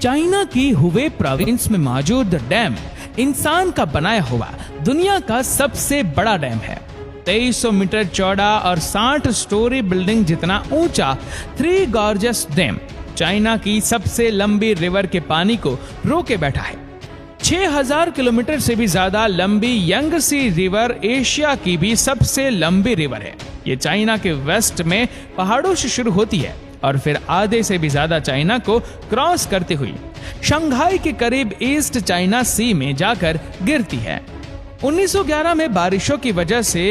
China की Hubei province में मौजूद डैम इंसान का बनाया हुआ दुनिया का सबसे बड़ा डैम है। 2300 मीटर चौड़ा और 60 स्टोरी बिल्डिंग जितना ऊंचा थ्री गॉर्जियस डैम चाइना की सबसे लंबी रिवर के पानी को रोके बैठा है। 6000 किलोमीटर से भी ज्यादा लंबी यांगसी रिवर एशिया की भी सबसे लंबी रिवर है। ये चाइना के वेस्ट में पहाड़ों से शुरू होती है और फिर आधे से भी ज्यादा चाइना को क्रॉस करते हुए शंघाई के करीब ईस्ट चाइना सी में जाकर गिरती है। 1911 में बारिशों की वजह से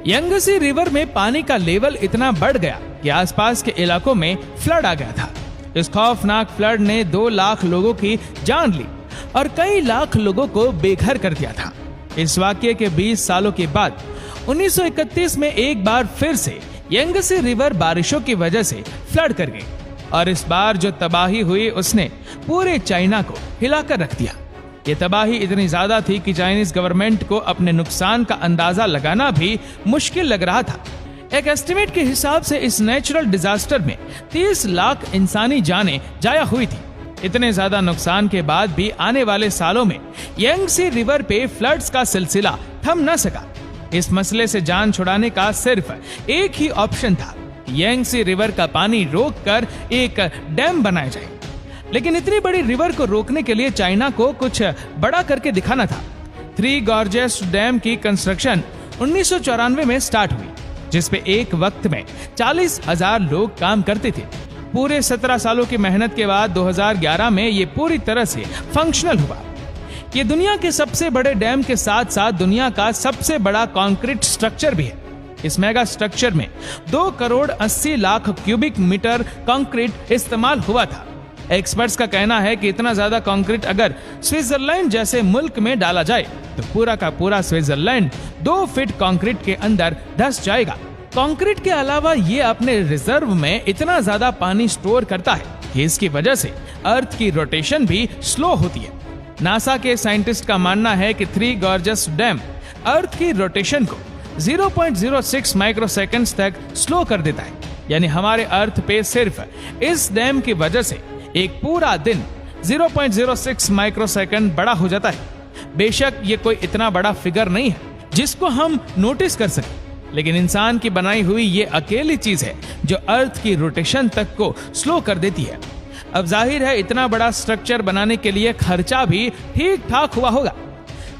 यांगसी रिवर में पानी का लेवल इतना बढ़ गया कि आसपास के इलाकों में फ्लड आ गया था। इस खौफनाक फ्लड ने 2 लाख लोगों की जान ली और कई लाख लोगों को बेघर कर दिया था। इस वाकये के 20 सालों के बाद 1931 में एक बार फिर से यांगसी रिवर बारिशों की वजह से फ्लड कर गई और इस बार जो तबाही हुई उसने पूरे चाइना को हिलाकर रख दिया। ये तबाही इतनी ज्यादा थी कि चाइनीज गवर्नमेंट को अपने नुकसान का अंदाजा लगाना भी मुश्किल लग रहा था। एक एस्टिमेट के हिसाब से इस नेचुरल डिजास्टर में 30 लाख इंसानी जानें जाया हुई थी। इतने ज्यादा नुकसान के बाद भी आने वाले सालों में यांगसी रिवर पे फ्लड्स का सिलसिला थम न सका। इस मसले से जान छुड़ाने का सिर्फ एक ही ऑप्शन था, यांगसी रिवर का पानी रोककर एक डैम बनाया जाए। लेकिन इतनी बड़ी रिवर को रोकने के लिए चाइना को कुछ बड़ा करके दिखाना था। थ्री गॉर्जियस डैम की कंस्ट्रक्शन 1994 में स्टार्ट हुई, जिसपे एक वक्त में 40,000 लोग काम करते थे। पूरे 17 सालों की मेहनत के बाद 2011 में ये पूरी तरह से फंक्शनल हुआ। ये दुनिया के सबसे बड़े डैम के साथ साथ दुनिया का सबसे बड़ा कंक्रीट स्ट्रक्चर भी है। इस मेगा स्ट्रक्चर में 2 crore 80 lakh cubic metre concrete इस्तेमाल हुआ था। एक्सपर्ट्स का कहना है कि इतना ज्यादा कंक्रीट अगर स्विट्जरलैंड जैसे मुल्क में डाला जाए तो पूरा का पूरा स्विट्जरलैंड 2 फीट कंक्रीट के अंदर धंस जाएगा। कंक्रीट के अलावा ये अपने रिजर्व में इतना ज्यादा पानी स्टोर करता है कि इसकी वजह से अर्थ की रोटेशन भी स्लो होती है। नासा के साइंटिस्ट का मानना है कि थ्री गॉर्जियस डैम अर्थ की रोटेशन को 0.06 माइक्रोसेकंड्स तक स्लो कर देता है। यानी हमारे अर्थ पे सिर्फ इस डैम की वजह से एक पूरा दिन 0.06 माइक्रोसेकंड बड़ा हो जाता है। बेशक ये कोई इतना बड़ा फिगर नहीं है जिसको हम नोटिस कर सकें, लेकिन इंसान की बनाई हुई ये अकेली चीज है जो अर्थ की रोटेशन तक को स्लो कर देती है। अब जाहिर है इतना बड़ा स्ट्रक्चर बनाने के लिए खर्चा भी ठीक ठाक हुआ होगा।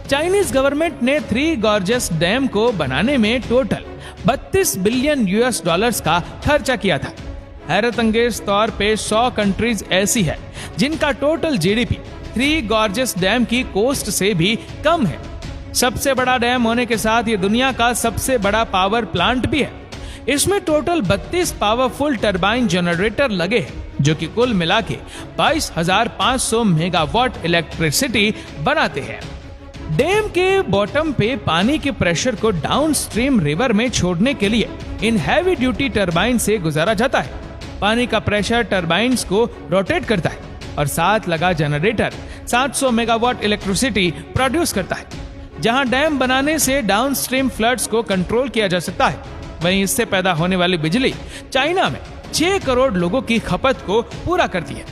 चाइनीज गवर्नमेंट ने थ्री गॉर्जियस डैम को बनाने में टोटल 32 बिलियन US डॉलर्स का खर्चा किया था। हैरत अंगेज तौर पे 100 कंट्रीज ऐसी है जिनका total GDP three gorgeous dam की कोस्ट से भी कम है। सबसे बड़ा डैम होने के साथ ये दुनिया का सबसे बड़ा पावर प्लांट भी है। इसमें टोटल 32 पावरफुल टरबाइन जनरेटर लगे हैं जो कि कुल मिला के 22,500 मेगावाट इलेक्ट्रिसिटी बनाते हैं। डैम के बॉटम पे पानी के प्रेशर को डाउनस्ट्रीम रिवर में छोड़ने के लिए इन हैवी ड्यूटी टरबाइन से गुजारा जाता है। पानी का प्रेशर टरबाइन्स को रोटेट करता है और साथ लगा जनरेटर 700 मेगावाट इलेक्ट्रिसिटी प्रोड्यूस करता है। जहां डैम बनाने से डाउनस्ट्रीम फ्लड्स को कंट्रोल किया जा सकता है, वहीं इससे पैदा होने वाली बिजली चाइना में 6 करोड़ लोगों की खपत को पूरा करती है।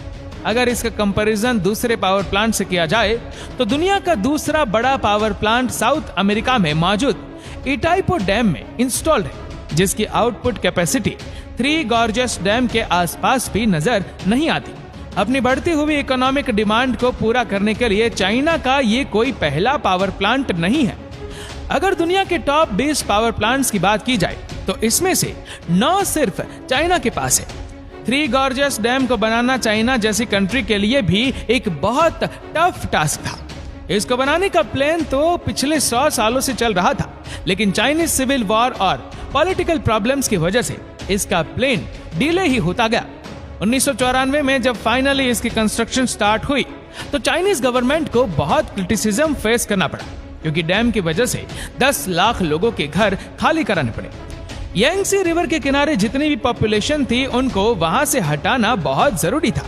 अगर इसका कंपैरिजन दूसरे पावर प्लांट से किया जाए तो दुनिया का दूसरा बड़ा पावर प्लांट साउथ अमेरिका में मौजूद इटाइपो डैम में इंस्टॉल्ड है, जिसकी output capacity three gorgeous dam के आसपास भी नजर नहीं आती। अपनी बढ़ती हुई इकोनॉमिक डिमांड को पूरा करने के लिए चाइना का ये कोई पहला पावर प्लांट नहीं है। अगर दुनिया के टॉप 20 पावर प्लांट्स की बात की जाए तो इसमें से 9 सिर्फ चाइना के पास है। थ्री गॉर्जियस डैम को बनाना चाइना जैसी कंट्री के लिए भी एक बहुत टफ टास्क था। इसको बनाने का प्लान तो पिछले 100 सालों से चल रहा था, लेकिन चाइनीज सिविल वॉर और पॉलिटिकल प्रॉब्लम्स की वजह से इसका प्लान डिले ही होता गया। 1994 में जब फाइनली इसकी कंस्ट्रक्शन स्टार्ट हुई तो चाइनीज गवर्नमेंट को बहुत क्रिटिसिज्म फेस करना पड़ा, क्योंकि डैम की वजह से 10 लाख लोगों के घर खाली कराने पड़े। यांगसी रिवर के किनारे जितनी भी पॉपुलेशन थी उनको वहां से हटाना बहुत जरूरी था।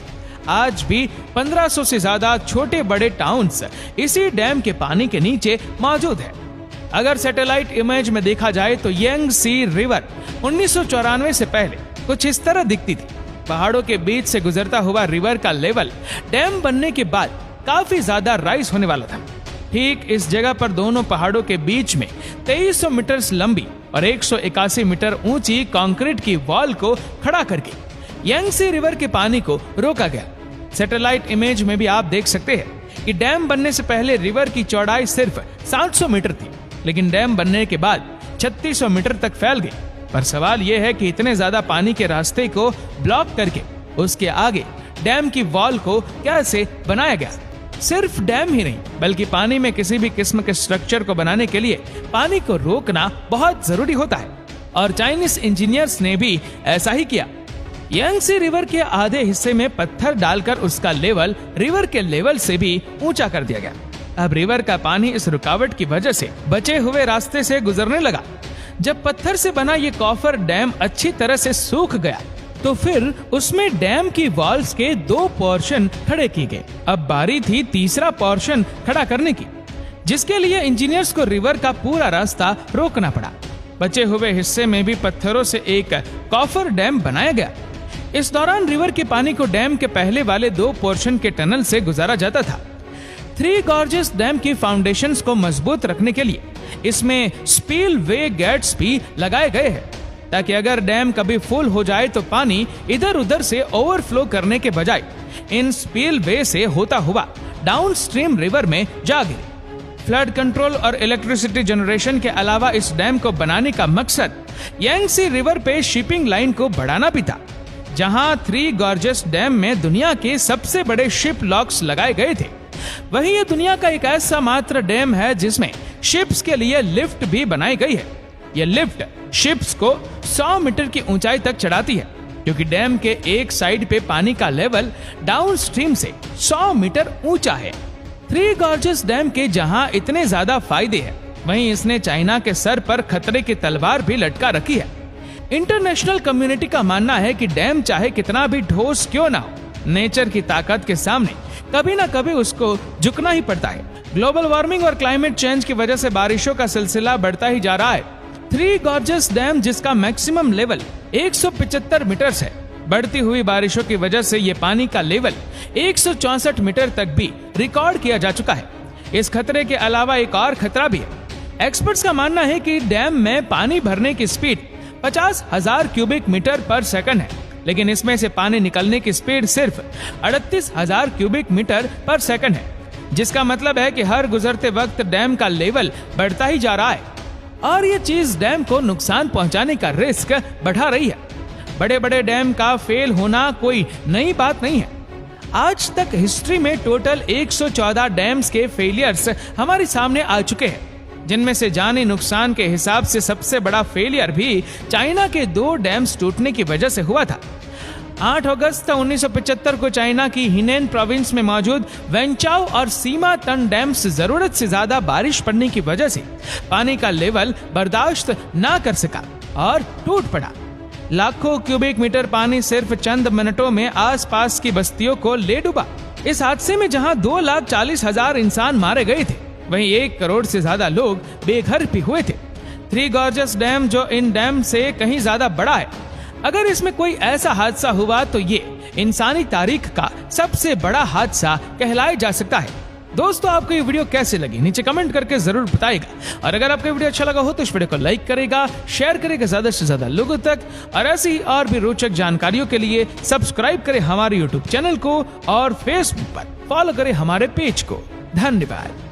आज भी 1500 से ज्यादा छोटे बड़े टाउन्स इसी डैम के पानी के नीचे मौजूद है। अगर सैटेलाइट इमेज में देखा जाए तो यांगसी रिवर 1994 से पहले कुछ इस तरह दिखती थी। पहाड़ों के बीच से गुजरता हुआ रिवर का लेवल डैम बनने के बाद काफी ज्यादा राइज होने वाला था। ठीक इस जगह पर दोनों पहाड़ों के बीच में 2300 मीटर लंबी और 181 मीटर ऊंची कंक्रीट की वॉल को खड़ा करके यांगसी रिवर के पानी को रोका गया। सैटेलाइट इमेज में भी आप देख सकते हैं कि डैम बनने से पहले रिवर की चौड़ाई सिर्फ 700 मीटर थी, लेकिन डैम बनने के बाद 3600 मीटर तक फैल गई। पर सवाल यह है कि इतने ज्यादा पानी के रास्ते को ब्लॉक करके उसके आगे डैम की वॉल को कैसे बनाया गया। सिर्फ डैम ही नहीं बल्कि पानी में किसी भी किस्म के स्ट्रक्चर को बनाने के लिए पानी को रोकना बहुत जरूरी होता है, और चाइनीज इंजीनियर्स ने भी ऐसा ही किया। यांगसी रिवर के आधे हिस्से में पत्थर डालकर उसका लेवल रिवर के लेवल से भी ऊंचा कर दिया गया। अब रिवर का पानी इस रुकावट की वजह से बचे हुए रास्ते से गुजरने लगा। जब पत्थर से बना ये कॉफर डैम अच्छी तरह से सूख गया तो फिर उसमें डैम की वॉल्स के 2 पोर्शन खड़े किए गए। अब बारी थी तीसरा पोर्शन खड़ा करने की, जिसके लिए इंजीनियर्स को रिवर का पूरा रास्ता रोकना पड़ा। बचे हुए हिस्से में भी पत्थरों से एक कॉफर डैम बनाया गया। इस दौरान रिवर के पानी को डैम के पहले वाले 2 पोर्शन के टनल से गुजारा जाता था। 3 गॉर्जेस डैम की फाउंडेशंस को मजबूत रखने के लिए इसमें स्पिल वे गेट्स भी लगाए गए हैं, ताकि अगर डैम कभी फुल हो जाए तो पानी इधर उधर से ओवरफ्लो करने के बजाय इन स्पिल वे से होता हुआ डाउनस्ट्रीम रिवर में जा गिरे। फ्लड कंट्रोल और इलेक्ट्रिसिटी जनरेशन के अलावा इस डैम को बनाने का मकसद यांगसी रिवर पे शिपिंग लाइन को बढ़ाना भी था, जहां 3 गॉर्जेस डैम में दुनिया के सबसे बड़े शिप लॉक्स लगाए गए थे। वहीं ये दुनिया का एक ऐसा मात्र डैम है जिसमें शिप्स के लिए लिफ्ट भी बनाई गई है। यह लिफ्ट शिप्स को 100 मीटर की ऊंचाई तक चढ़ाती है, क्योंकि डैम के एक साइड पे पानी का लेवल डाउनस्ट्रीम से 100 मीटर ऊंचा है। 3 गॉर्जेस डैम के जहां इतने ज्यादा फायदे हैं, वहीं इसने चाइना के सर पर खतरे की तलवार भी लटका रखी है। इंटरनेशनल कम्युनिटी का मानना है कि डैम चाहे कितना भी ठोस क्यों ना हो, नेचर की ताकत के सामने कभी ना कभी उसको झुकना ही पड़ता है। ग्लोबल वार्मिंग और क्लाइमेट चेंज की वजह से बारिशों का सिलसिला बढ़ता ही जा रहा है। 3 गॉर्जेस डैम, जिसका मैक्सिमम लेवल 175 मीटर है, बढ़ती हुई बारिशों की वजह से ये पानी का लेवल 164 मीटर तक भी रिकॉर्ड किया जा चुका है। इस खतरे के अलावा एक और खतरा भी है। एक्सपर्ट्स का मानना है कि डैम में पानी भरने की स्पीड 50,000 क्यूबिक मीटर पर सेकंड है, लेकिन इसमें से पानी निकलने की स्पीड सिर्फ 38,000 क्यूबिक मीटर पर सेकंड है, जिसका मतलब है कि हर गुजरते वक्त डैम का लेवल बढ़ता ही जा रहा है, और ये चीज डैम को नुकसान पहुंचाने का रिस्क बढ़ा रही है। बड़े बड़े डैम का फेल होना कोई नई बात नहीं है। आज तक हिस्ट्री में टोटल 114 डैम्स के फेलियर्स हमारे सामने आ चुके हैं, जिनमें से जानी नुकसान के हिसाब से सबसे बड़ा फेलियर भी चाइना के 2 डैम्स टूटने की वजह से हुआ था। 8 अगस्त 1975 को चाइना की हिनेन प्रोविंस में मौजूद वेंचाओ और सीमा तन डैम्स जरूरत से ज्यादा बारिश पड़ने की वजह से पानी का लेवल बर्दाश्त ना कर सका और टूट पड़ा। लाखों क्यूबिक मीटर पानी सिर्फ चंद मिनटों में आसपास की बस्तियों को ले डूबा। इस हादसे में जहां 2,40,000 इंसान मारे गए थे, वहीं 1 करोड़ से ज्यादा लोग बेघर भी हुए थे। 3 गॉर्जेस डैम, जो इन डैम से कहीं ज्यादा बड़ा है, अगर इसमें कोई ऐसा हादसा हुआ तो ये इंसानी तारीख का सबसे बड़ा हादसा कहलाया जा सकता है। दोस्तों, आपको ये वीडियो कैसे लगी नीचे कमेंट करके जरूर बताइएगा, और अगर आपको वीडियो अच्छा लगा हो तो इस वीडियो को लाइक करेगा, शेयर करेगा ज्यादा से ज्यादा लोगों तक, और ऐसी और भी रोचक जानकारियों के लिए सब्सक्राइब करें हमारे यूट्यूब चैनल को और फेसबुक पर फॉलो करें हमारे पेज को। धन्यवाद।